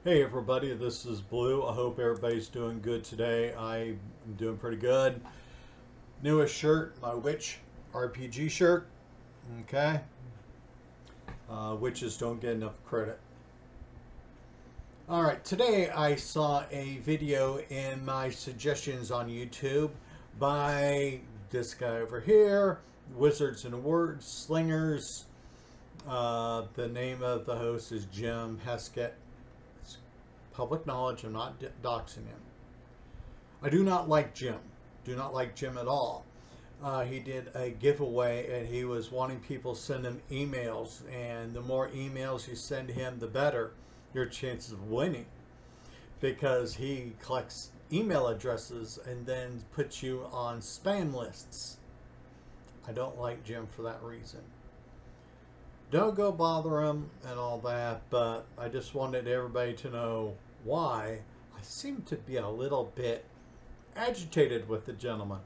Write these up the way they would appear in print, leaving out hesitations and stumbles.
Hey everybody, this is Blue. I hope everybody's doing good today. I'm doing pretty good. Newest shirt, my Witch RPG shirt. Okay. Witches don't get enough credit. Alright, today I saw a video in my suggestions on YouTube by this guy over here, Wizards and Wordslingers. The name of the host is Jim Heskett. Public knowledge, I'm not doxing him. I do not like Jim. Do not like Jim at all. He did a giveaway and he was wanting people to send him emails, and the more emails you send him, the better your chances of winning, because he collects email addresses and then puts you on spam lists. I don't like Jim for that reason. Don't go bother him and all that, but I just wanted everybody to know why I seem to be a little bit agitated with the gentleman.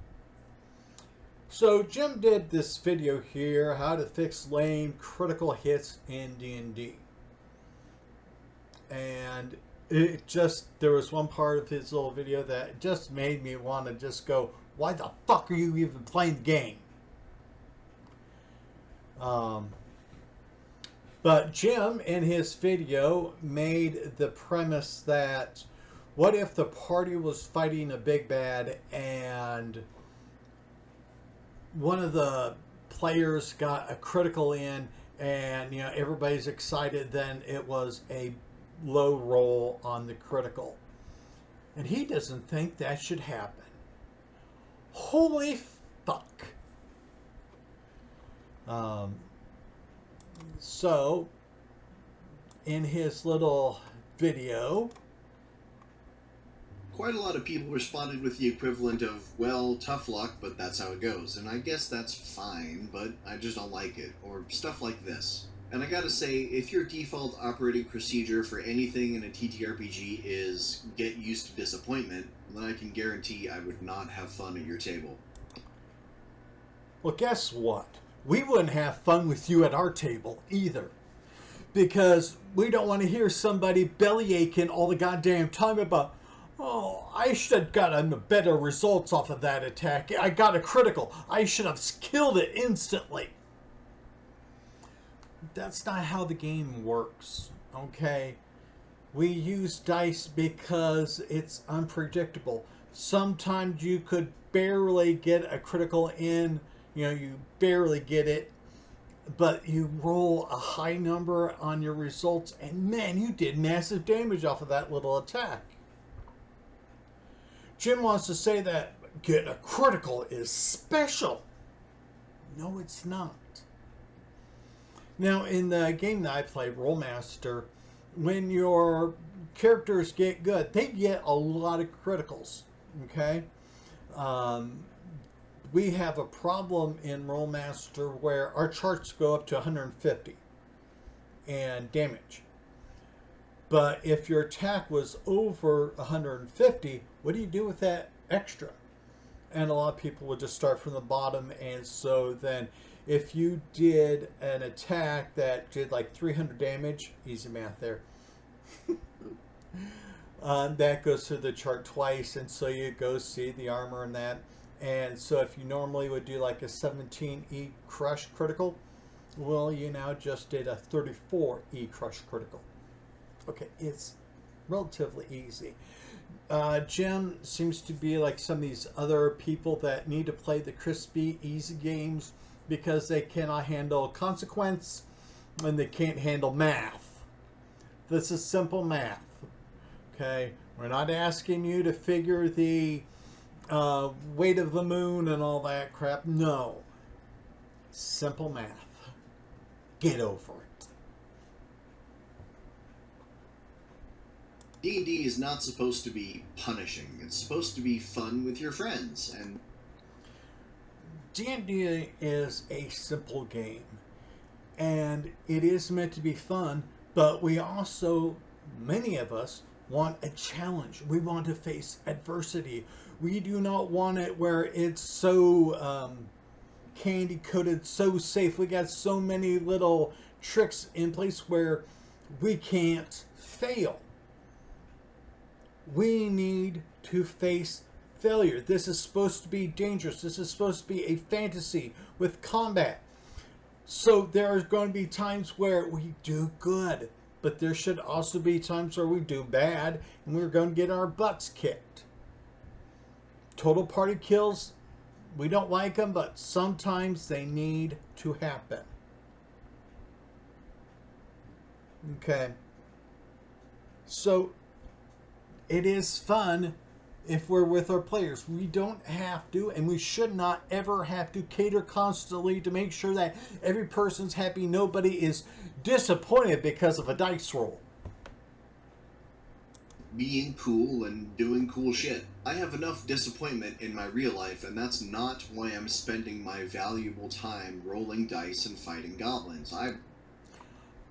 So Jim did this video here, how to fix lame critical hits in D&D. And there was one part of his little video that just made me want to just go, why the fuck are you even playing the game? But Jim, in his video, made the premise that what if the party was fighting a big bad and one of the players got a critical in, and everybody's excited, then it was a low roll on the critical. And he doesn't think that should happen. Holy fuck. So, in his little video, quite a lot of people responded with the equivalent of, well, tough luck, but that's how it goes. And I guess that's fine, but I just don't like it. Or stuff like this. And I gotta say, if your default operating procedure for anything in a TTRPG is get used to disappointment, then I can guarantee I would not have fun at your table. Well, guess what? We wouldn't have fun with you at our table either, because we don't want to hear somebody belly aching all the goddamn time about, oh, I should have gotten better results off of that attack. I got a critical. I should have killed it instantly. That's not how the game works, okay? We use dice because it's unpredictable. Sometimes you could barely get a critical in. You barely get it, but you roll a high number on your results, and man, you did massive damage off of that little attack. Jim wants to say that getting a critical is special. No, it's not. Now, in the game that I play, Rollmaster, when your characters get good, they get a lot of criticals, okay? We have a problem in Rollmaster where our charts go up to 150 and damage. But if your attack was over 150, what do you do with that extra? And a lot of people would just start from the bottom, and so then if you did an attack that did like 300 damage, easy math there, that goes through the chart twice, and so you go see the armor and that. And so if you normally would do like a 17E crush critical, well, you now just did a 34E crush critical. Okay, it's relatively easy. Jim seems to be like some of these other people that need to play the crispy, easy games because they cannot handle consequence and they can't handle math. This is simple math. Okay, we're not asking you to figure the weight of the moon and all that crap. No. Simple math. Get over it. D&D is not supposed to be punishing. It's supposed to be fun with your friends. And D&D is a simple game, and it is meant to be fun, but we also, many of us, want a challenge. We want to face adversity. We do not want it where it's so candy coated, so safe. We got so many little tricks in place where we can't fail. We need to face failure. This is supposed to be dangerous. This is supposed to be a fantasy with combat. So there are going to be times where we do good, but there should also be times where we do bad and we're going to get our butts kicked. Total party kills, we don't like them, but sometimes they need to happen. Okay. So it is fun if we're with our players. We don't have to, and we should not ever have to cater constantly to make sure that every person's happy. Nobody is disappointed because of a dice roll. Being cool and doing cool shit. I have enough disappointment in my real life, and that's not why I'm spending my valuable time rolling dice and fighting goblins.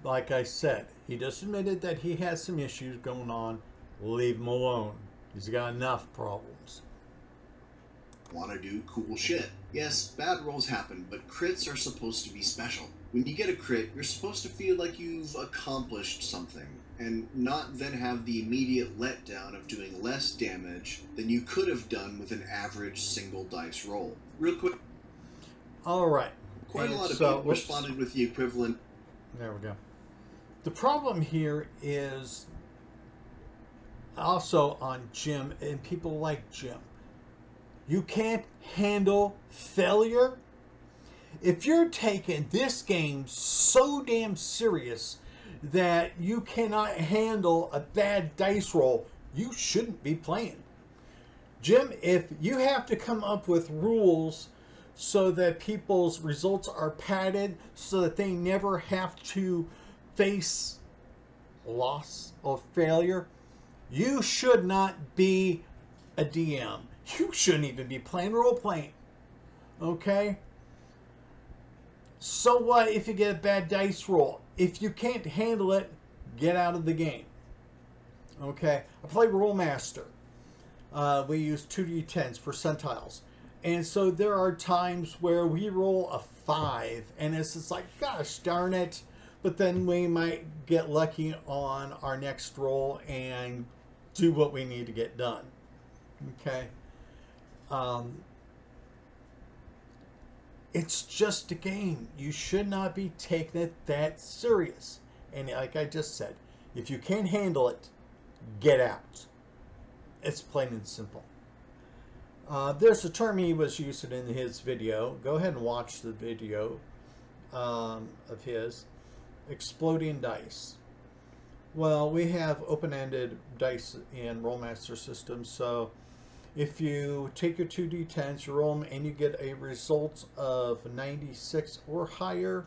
Like I said, he just admitted that he has some issues going on. Leave him alone. He's got enough problems. Want to do cool shit. Yes, bad rolls happen, but crits are supposed to be special. When you get a crit, you're supposed to feel like you've accomplished something, and not then have the immediate letdown of doing less damage than you could have done with an average single dice roll. Real quick. Alright. Quite a lot of people responded with the equivalent. There we go. The problem here is also on Jim, and people like Jim. You can't handle failure. If you're taking this game so damn serious that you cannot handle a bad dice roll, you shouldn't be playing. Jim, if you have to come up with rules so that people's results are padded so that they never have to face loss or failure, you should not be a DM. You shouldn't even be playing role-playing. Okay? So what if you get a bad dice roll? If you can't handle it, get out of the game. Okay? I play Rolemaster. We use 2d10s, percentiles. And so there are times where we roll a 5, and it's just like, gosh darn it. But then we might get lucky on our next roll and do what we need to get done. Okay? It's just a game. You should not be taking it that serious. And like I just said, if you can't handle it, get out. It's plain and simple. There's a term he was using in his video. Go ahead and watch the video of his. Exploding dice. Well, we have open-ended dice in Rolemaster systems, so if you take your 2d10s, you roll them, and you get a result of 96 or higher,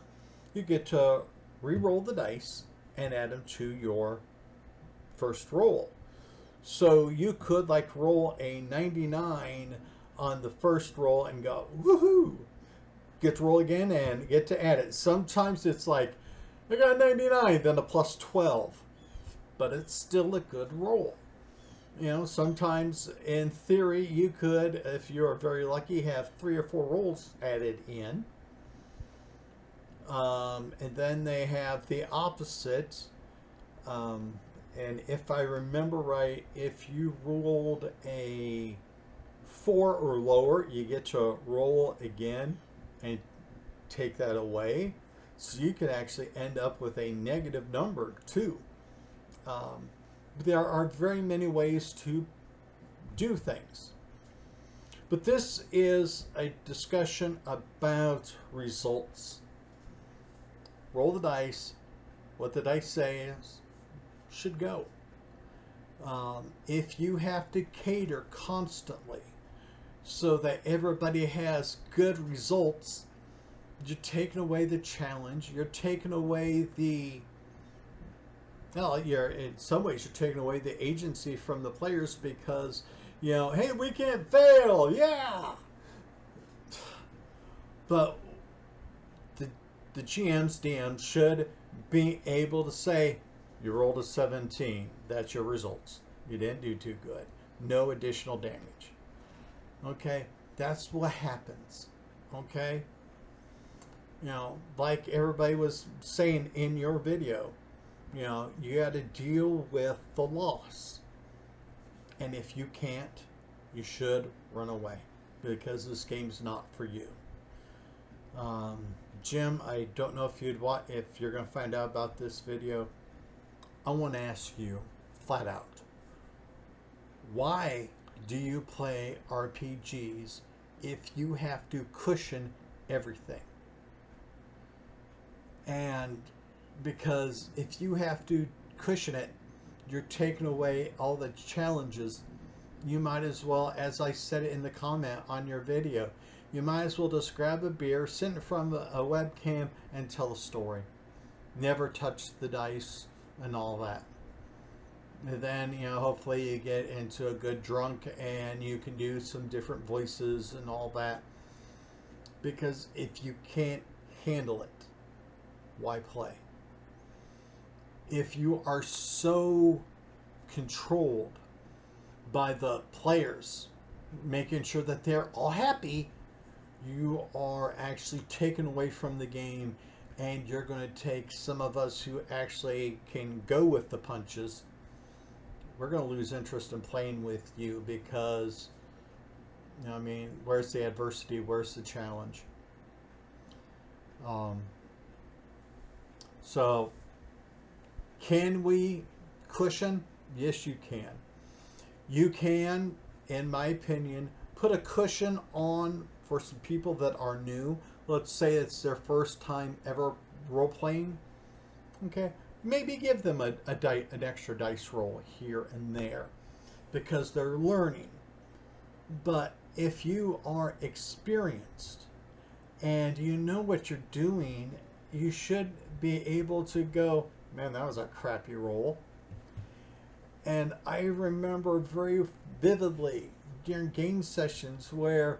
you get to re-roll the dice and add them to your first roll. So you could like roll a 99 on the first roll and go, woohoo! Get to roll again and get to add it. Sometimes it's like, I got a 99, then a plus 12. But it's still a good roll. You know, sometimes in theory you could, if you're very lucky, have 3 or 4 rolls added in. And then they have the opposite. And if I remember right, if you rolled a 4 or lower, you get to roll again and take that away. So you could actually end up with a negative number too. There are very many ways to do things. But this is a discussion about results. Roll the dice. What the dice says should go. If you have to cater constantly so that everybody has good results, you're taking away the challenge. You're taking away the... Well, in some ways, you're taking away the agency from the players because, you know, hey, we can't fail, yeah! But the GMs, DMs should be able to say, you rolled a 17, that's your results. You didn't do too good. No additional damage. Okay? That's what happens. Okay? You know, like everybody was saying in your video, you know, you got to deal with the loss. And if you can't, you should run away, because this game's not for you. Jim, I don't know if if you're going to find out about this video. I want to ask you flat out, why do you play RPGs if you have to cushion everything? And because if you have to cushion it, you're taking away all the challenges. You might as well, as I said it in the comment on your video, you might as well just grab a beer, sit in front of a webcam, and tell a story. Never touch the dice and all that. And then, hopefully you get into a good drunk and you can do some different voices and all that. Because if you can't handle it, why play? If you are so controlled by the players, making sure that they're all happy, you are actually taken away from the game, and you're going to take some of us who actually can go with the punches. We're going to lose interest in playing with you because, where's the adversity? Where's the challenge? So, can we cushion? Yes, you can. You can, in my opinion, put a cushion on for some people that are new. Let's say it's their first time ever role-playing. Okay, maybe give them an extra dice roll here and there because they're learning. But if you are experienced and you know what you're doing, you should be able to go, man, that was a crappy roll. And I remember very vividly during game sessions where,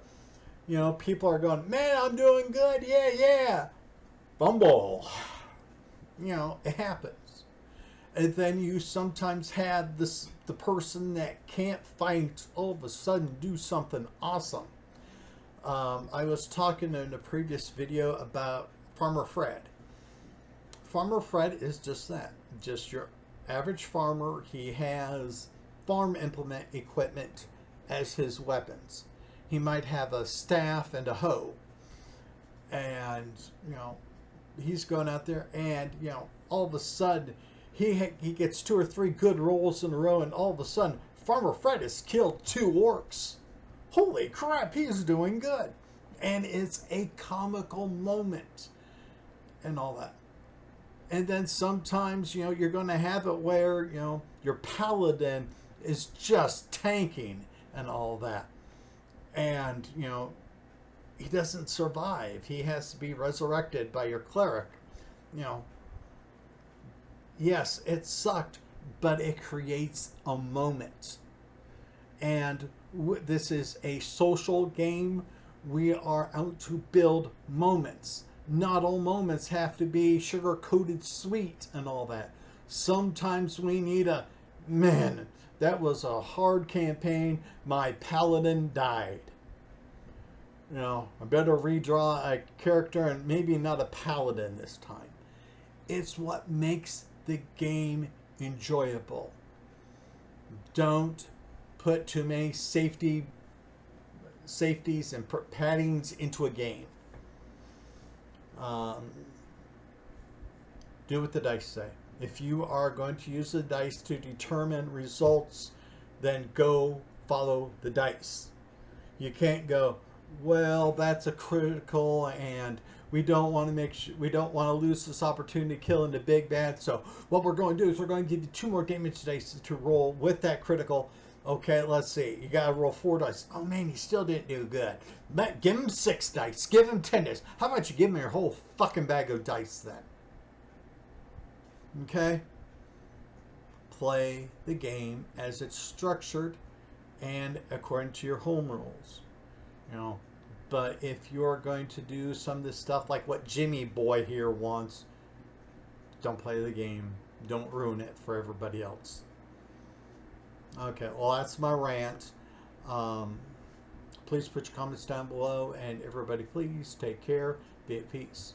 people are going, man, I'm doing good, yeah. Fumble. It happens. And then you sometimes have the person that can't fight all of a sudden do something awesome. I was talking in a previous video about Farmer Fred. Farmer Fred is just that, just your average farmer. He has farm implement equipment as his weapons. He might have a staff and a hoe, and he's going out there, and all of a sudden he gets 2 or 3 good rolls in a row, and all of a sudden Farmer Fred has killed 2 orcs. Holy crap, he's doing good, and it's a comical moment and all that. And then sometimes, you're going to have it where, your paladin is just tanking and all that. And, he doesn't survive. He has to be resurrected by your cleric. Yes, it sucked, but it creates a moment. And this is a social game. We are out to build moments. Not all moments have to be sugar-coated sweet and all that. Sometimes we need man, that was a hard campaign. My paladin died. I better redraw a character and maybe not a paladin this time. It's what makes the game enjoyable. Don't put too many safeties and paddings into a game. Do what the dice say. If you are going to use the dice to determine results, then go follow the dice. You can't go, well, that's a critical, and we don't want to lose this opportunity to kill in the big bad. So what we're going to do is we're going to give you 2 more damage dice to roll with that critical. Okay, let's see. You got to roll 4 dice. Oh, man, you still didn't do good. But give him 6 dice. Give him 10 dice. How about you give him your whole fucking bag of dice then? Okay? Play the game as it's structured and according to your home rules. But if you're going to do some of this stuff like what Jimmy Boy here wants, don't play the game. Don't ruin it for everybody else. Okay, well, that's my rant. Please put your comments down below, and everybody, please take care. Be at peace.